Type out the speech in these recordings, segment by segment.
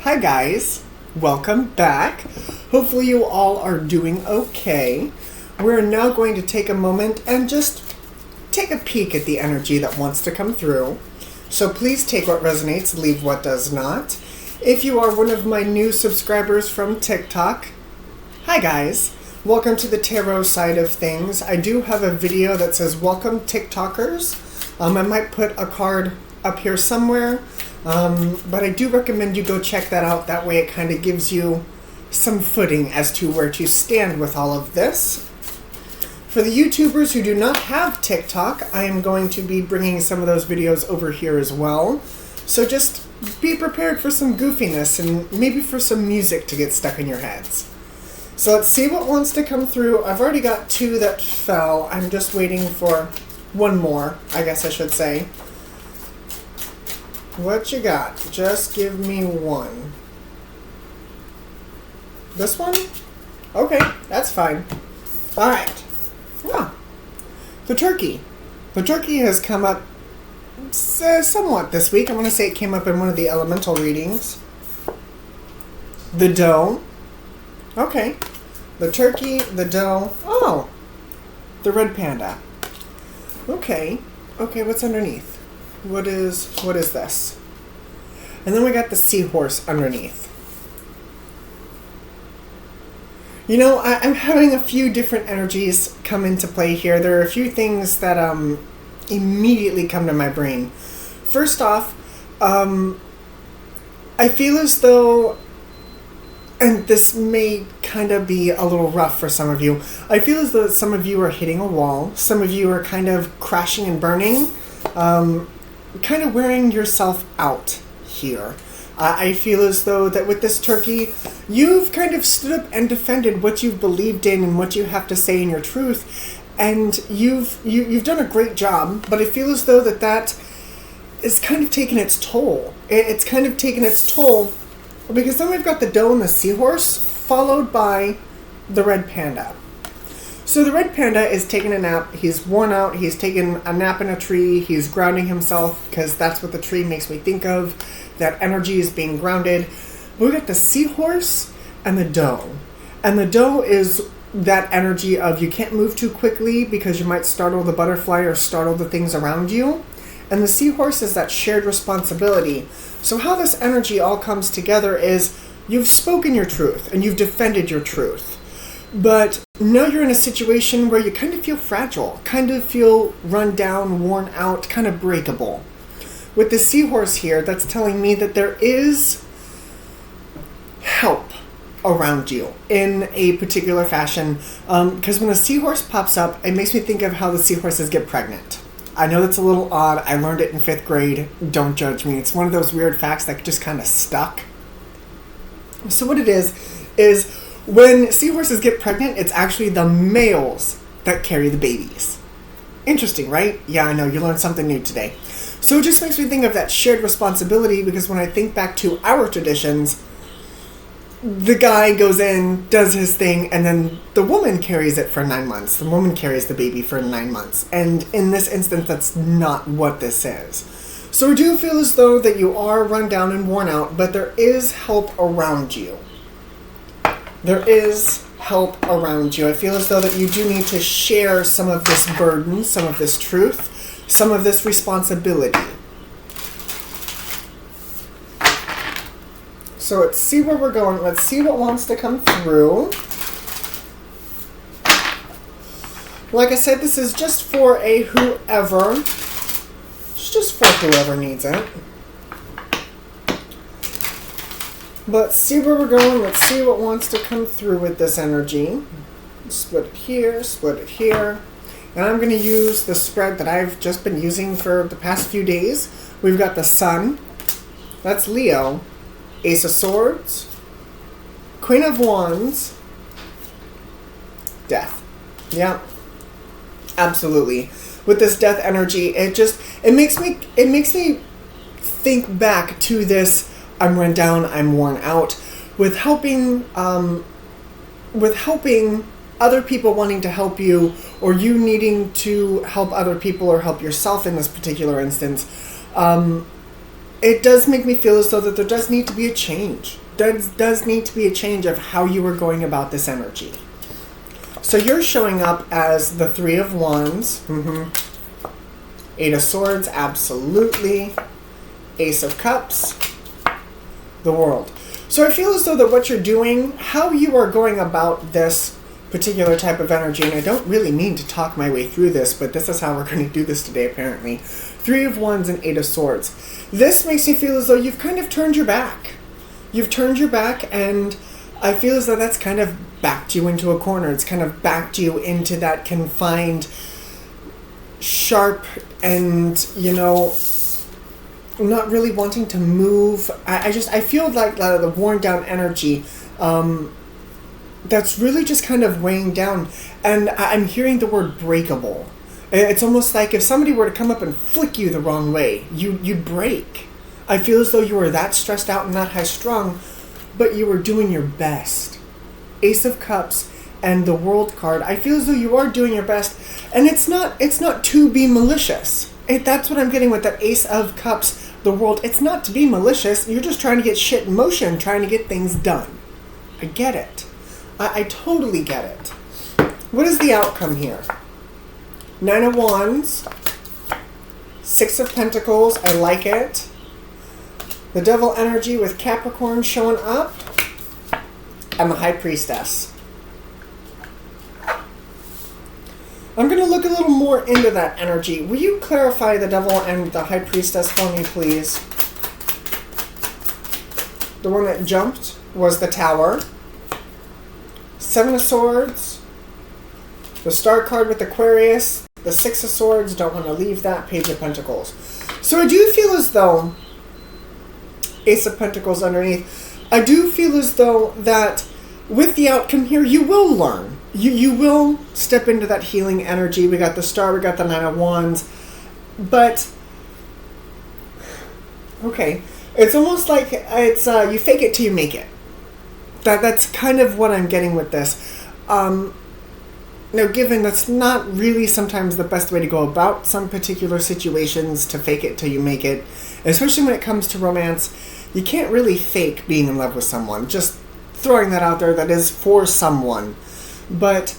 Hi guys, welcome back. Hopefully you all are doing okay. We're now going to take a moment and just take a peek at the energy that wants to come through. So please take what resonates, leave what does not. If you are one of my new subscribers from TikTok, hi guys, welcome to the tarot side of things. I do have a video that says welcome TikTokers. I might put a card up here somewhere. But I do recommend you go check that out. That way it kind of gives you some footing as to where to stand with all of this. For the YouTubers who do not have TikTok, I am going to be bringing some of those videos over here as well. So just be prepared for some goofiness and maybe for some music to get stuck in your heads. So let's see what wants to come through. I've already got two that fell. I'm just waiting for one more, I guess I should say. What you got? Just give me one. This one? Okay, that's fine. Alright. Yeah. The turkey. The turkey has come up somewhat this week. I want to say it came up in one of the elemental readings. The doe. Okay. The turkey, the doe. Oh. The red panda. Okay. Okay, what's underneath? What is this? And then we got the seahorse underneath. You know, I'm having a few different energies come into play here. There are a few things that immediately come to my brain. First off, I feel as though, and this may kind of be a little rough for some of you, I feel as though some of you are hitting a wall. Some of you are kind of crashing and burning. Kind of wearing yourself out here. I feel as though that with this turkey, you've kind of stood up and defended what you've believed in and what you have to say in your truth, and you've done a great job. But I feel as though that is kind of taking its toll. It's kind of taken its toll because then we've got the doe and the seahorse, followed by the red panda. So the red panda is taking a nap. He's worn out. He's taking a nap in a tree. He's grounding himself because that's what the tree makes me think of. That energy is being grounded. We got the seahorse and the doe. And the doe is that energy of you can't move too quickly because you might startle the butterfly or startle the things around you. And the seahorse is that shared responsibility. So how this energy all comes together is you've spoken your truth and you've defended your truth. But now you're in a situation where you kind of feel fragile, kind of feel run down, worn out, kind of breakable. With the seahorse here, that's telling me that there is help around you in a particular fashion. Because when the seahorse pops up, it makes me think of how the seahorses get pregnant. I know that's a little odd. I learned it in 5th grade. Don't judge me. It's one of those weird facts that just kind of stuck. So what it is when seahorses get pregnant, it's actually the males that carry the babies. Interesting, right? Yeah, I know. You learned something new today. So it just makes me think of that shared responsibility because when I think back to our traditions, the guy goes in, does his thing, and then the woman carries it for 9 months. The woman carries the baby for 9 months. And in this instance, that's not what this is. So I do feel as though that you are run down and worn out, but there is help around you. There is help around you. I feel as though that you do need to share some of this burden, some of this truth, some of this responsibility. So let's see where we're going. Let's see what wants to come through. Like I said, this is just for a whoever. It's just for whoever needs it. Let's see where we're going. Let's see what wants to come through with this energy. Split it here, split it here. And I'm going to use the spread that I've just been using for the past few days. We've got the Sun. That's Leo. Ace of Swords. Queen of Wands. Death. Yeah. Absolutely. With this death energy, it makes me think back to this I'm run down, I'm worn out, with helping other people wanting to help you, or you needing to help other people or help yourself in this particular instance. it does make me feel as though that there does need to be a change. Does need to be a change of how you are going about this energy. So you're showing up as the Three of Wands. Eight of Swords, absolutely. Ace of Cups, the World. So I feel as though that what you're doing, how you are going about this particular type of energy, and I don't really mean to talk my way through this, but this is how we're going to do this today apparently. Three of Wands and Eight of Swords. This makes you feel as though you've kind of turned your back. You've turned your back, and I feel as though that's kind of backed you into a corner. It's kind of backed you into that confined, sharp, and, you know, not really wanting to move. I feel like the worn down energy that's really just kind of weighing down. And I'm hearing the word breakable. It's almost like if somebody were to come up and flick you the wrong way, you'd break. I feel as though you were that stressed out and that high strung, but you were doing your best. Ace of Cups and the World card. I feel as though you are doing your best, and it's not to be malicious. That's what I'm getting with that Ace of Cups, the World. It's not to be malicious. You're just trying to get shit in motion, trying to get things done. I get it. I totally get it. What is the outcome here? Nine of Wands, Six of Pentacles. I like it. The Devil energy with Capricorn showing up, and the High Priestess. I'm going to look a little more into that energy. Will you clarify the Devil and the High Priestess for me, please? The one that jumped was the Tower. Seven of Swords. The Star card with Aquarius. The Six of Swords. Don't want to leave that. Page of Pentacles. So I do feel as though... Ace of Pentacles underneath. I do feel as though that with the outcome here, you will learn. You will step into that healing energy. We got the Star, we got the Nine of Wands. But, okay, it's almost like it's you fake it till you make it. That's kind of what I'm getting with this. Now, given that's not really sometimes the best way to go about some particular situations, to fake it till you make it, especially when it comes to romance. You can't really fake being in love with someone. Just throwing that out there, that is for someone. But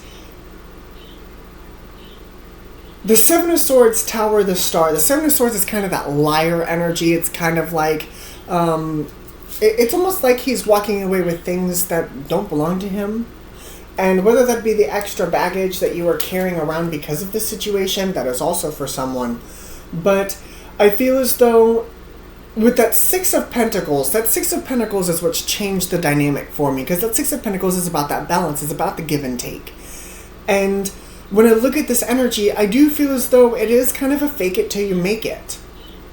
the Seven of Swords, Tower, the Star. The Seven of Swords is kind of that liar energy. It's kind of like, it's almost like he's walking away with things that don't belong to him. And whether that be the extra baggage that you are carrying around because of the situation, that is also for someone. But I feel as though with that Six of Pentacles, that Six of Pentacles is what's changed the dynamic for me. Because that Six of Pentacles is about that balance. It's about the give and take. And when I look at this energy, I do feel as though it is kind of a fake it till you make it.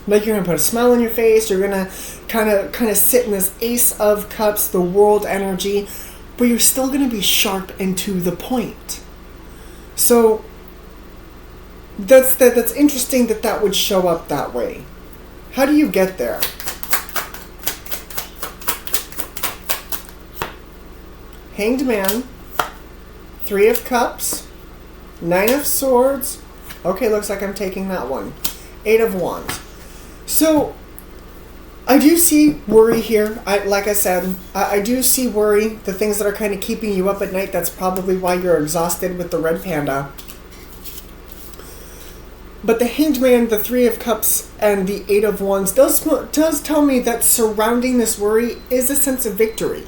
Like you're going to put a smile on your face. You're going to kind of sit in this Ace of Cups, the World energy. But you're still going to be sharp and to the point. So that's interesting that would show up that way. How do you get there? Hanged Man, Three of Cups, Nine of Swords. Okay, looks like I'm taking that one. Eight of Wands. So I do see worry here. Like I said, I do see worry. The things that are kind of keeping you up at night, that's probably why you're exhausted with the red panda. But the Hanged Man, the Three of Cups, and the Eight of Wands does tell me that surrounding this worry is a sense of victory.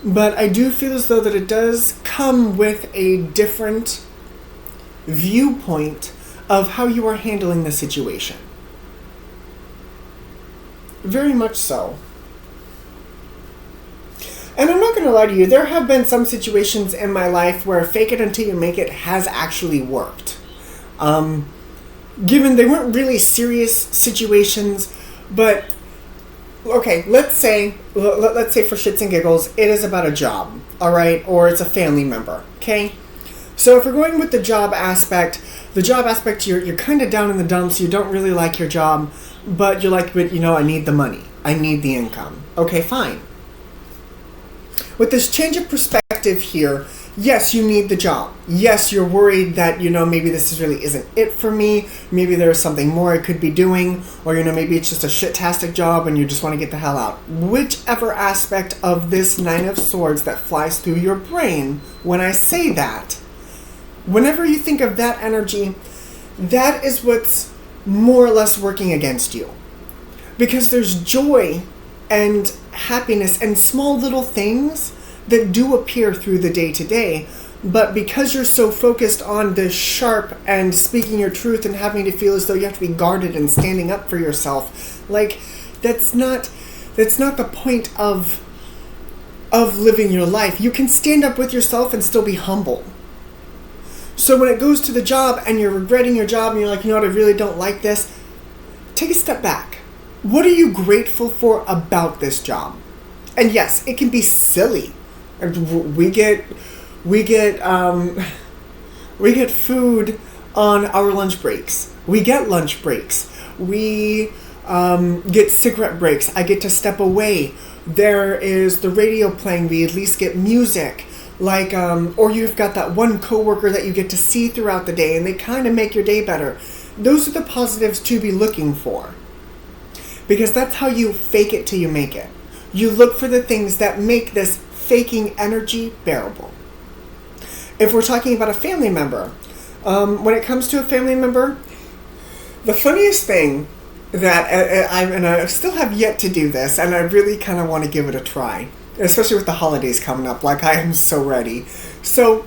But I do feel as though that it does come with a different viewpoint of how you are handling the situation. Very much so. And I'm not going to lie to you, there have been some situations in my life where fake it until you make it has actually worked. Given they weren't really serious situations, but okay, let's say for shits and giggles, it is about a job, all right, or it's a family member, okay? So if we're going with the job aspect, you're kind of down in the dumps, you don't really like your job, but you're like, but I need the money, I need the income. Okay, fine. With this change of perspective here, Yes, you need the job. Yes, you're worried that, maybe this really isn't it for me. Maybe there's something more I could be doing. Or, maybe it's just a shit-tastic job and you just want to get the hell out. Whichever aspect of this Nine of Swords that flies through your brain, when I say that, whenever you think of that energy, that is what's more or less working against you. Because there's joy and happiness and small little things that do appear through the day-to-day, but because you're so focused on the sharp and speaking your truth and having to feel as though you have to be guarded and standing up for yourself, that's not the point of living your life. You can stand up with yourself and still be humble. So when it goes to the job and you're regretting your job and you're like, I really don't like this, take a step back. What are you grateful for about this job? And yes, it can be silly. We get food on our lunch breaks. We get lunch breaks. We get cigarette breaks. I get to step away. There is the radio playing. We at least get music. Or you've got that one coworker that you get to see throughout the day and they kind of make your day better. Those are the positives to be looking for. Because that's how you fake it till you make it. You look for the things that make this faking energy bearable. If we're talking about a family member, when it comes to a family member, the funniest thing that I still have yet to do this, and I really kind of want to give it a try, especially with the holidays coming up. I am so ready. So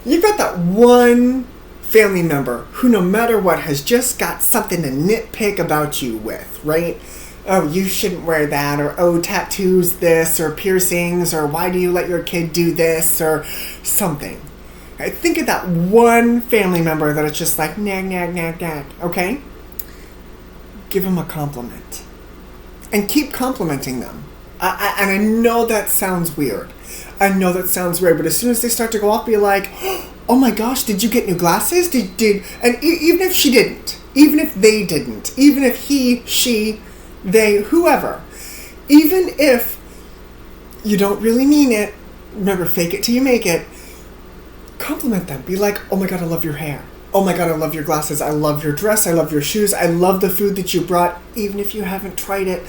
you've got that one family member who, no matter what, has just got something to nitpick about you with, right? Oh, you shouldn't wear that, or oh, tattoos this, or piercings, or why do you let your kid do this, or something. I think of that one family member that it's just like, nag, nag, nag, nag, okay? Give them a compliment. And keep complimenting them. And I know that sounds weird. But as soon as they start to go off, be like, oh my gosh, did you get new glasses? And even if she didn't, even if they didn't, even if he, she, they, whoever, even if you don't really mean it, remember, fake it till you make it, compliment them. Be like, oh my God, I love your hair. Oh my God, I love your glasses. I love your dress. I love your shoes. I love the food that you brought, even if you haven't tried it.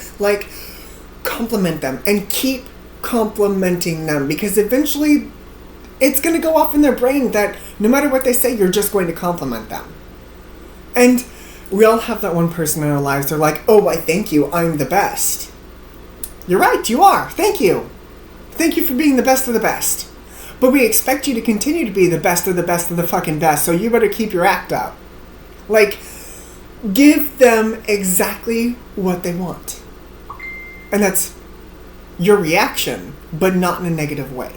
Compliment them and keep complimenting them, because eventually it's going to go off in their brain that no matter what they say, you're just going to compliment them. And we all have that one person in our lives. They're like, oh, why, thank you. I'm the best. You're right. You are. Thank you. Thank you for being the best of the best. But we expect you to continue to be the best of the fucking best. So you better keep your act up. Give them exactly what they want. And that's your reaction, but not in a negative way.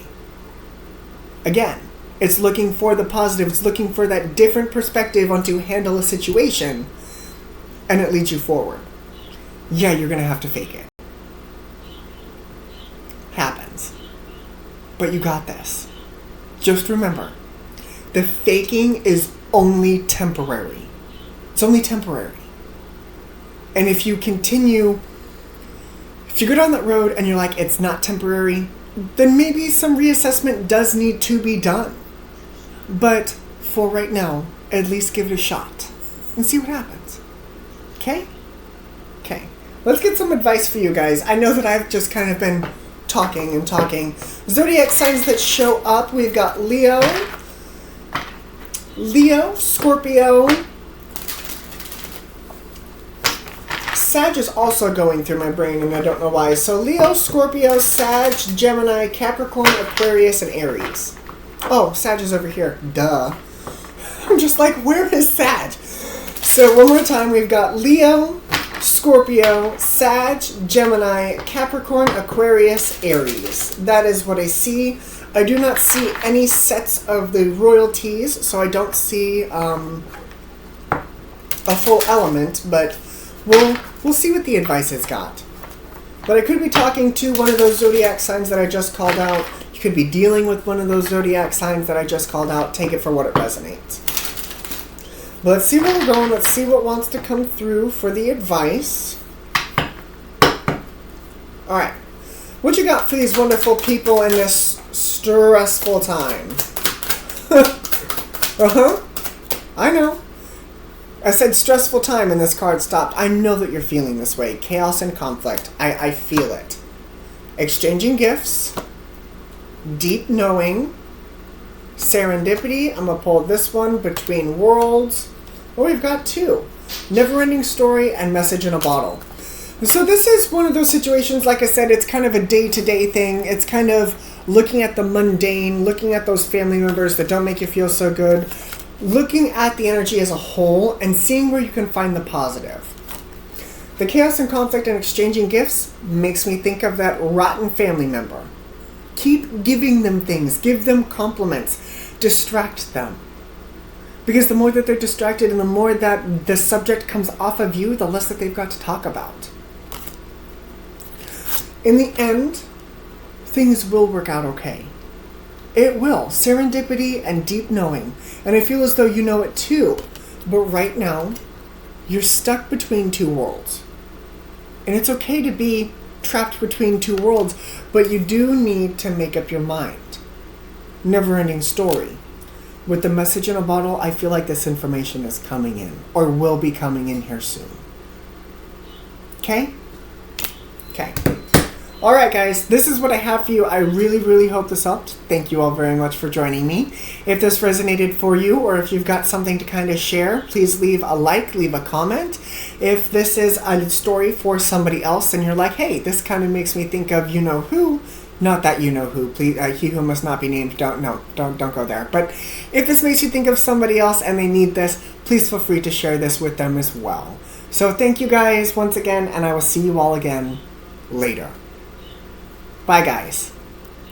Again, it's looking for the positive. It's looking for that different perspective on to handle a situation. And it leads you forward. Yeah, you're going to have to fake it. Happens. But you got this. Just remember, the faking is only temporary. It's only temporary. And if you go down that road and you're like, it's not temporary, then maybe some reassessment does need to be done. But for right now, at least give it a shot and see what happens. Okay? Okay. Let's get some advice for you guys. I know that I've just kind of been talking and talking. Zodiac signs that show up. We've got Leo, Scorpio. Sag is also going through my brain and I don't know why. So Leo, Scorpio, Sag, Gemini, Capricorn, Aquarius, and Aries. Oh, Sag is over here. Duh. I'm just like, where is Sag? So one more time, we've got Leo, Scorpio, Sag, Gemini, Capricorn, Aquarius, Aries. That is what I see. I do not see any sets of the royalties, so I don't see a full element, but we'll see what the advice has got. But I could be talking to one of those zodiac signs that I just called out. You could be dealing with one of those zodiac signs that I just called out. Take it for what it resonates. But let's see where we're going. Let's see what wants to come through for the advice. Alright. What you got for these wonderful people in this stressful time. I know. I said stressful time and this card stopped. I know that you're feeling this way. Chaos and conflict. I feel it. Exchanging gifts. Deep knowing. Serendipity. I'm going to pull this one. Between worlds. Oh, we've got two. Never-ending story and message in a bottle. So this is one of those situations, like I said, it's kind of a day-to-day thing. It's kind of looking at the mundane, looking at those family members that don't make you feel so good, looking at the energy as a whole and seeing where you can find the positive. The chaos and conflict and exchanging gifts makes me think of that rotten family member. Keep giving them things. Give them compliments. Distract them. Because the more that they're distracted and the more that the subject comes off of you, the less that they've got to talk about. In the end, things will work out okay. It will. Serendipity and deep knowing. And I feel as though you know it too. But right now, you're stuck between two worlds. And it's okay to be trapped between two worlds, but you do need to make up your mind. Never-ending story. With the message in a bottle, I feel like this information is coming in, or will be coming in here soon. Okay? Okay. Alright guys, this is what I have for you. I really, really hope this helped. Thank you all very much for joining me. If this resonated for you, or if you've got something to kind of share, please leave a like, leave a comment. If this is a story for somebody else and you're like, hey, this kind of makes me think of you-know-who, not that you-know-who, please, he who must not be named, don't go there. But if this makes you think of somebody else and they need this, please feel free to share this with them as well. So thank you guys once again, and I will see you all again later. Bye, guys.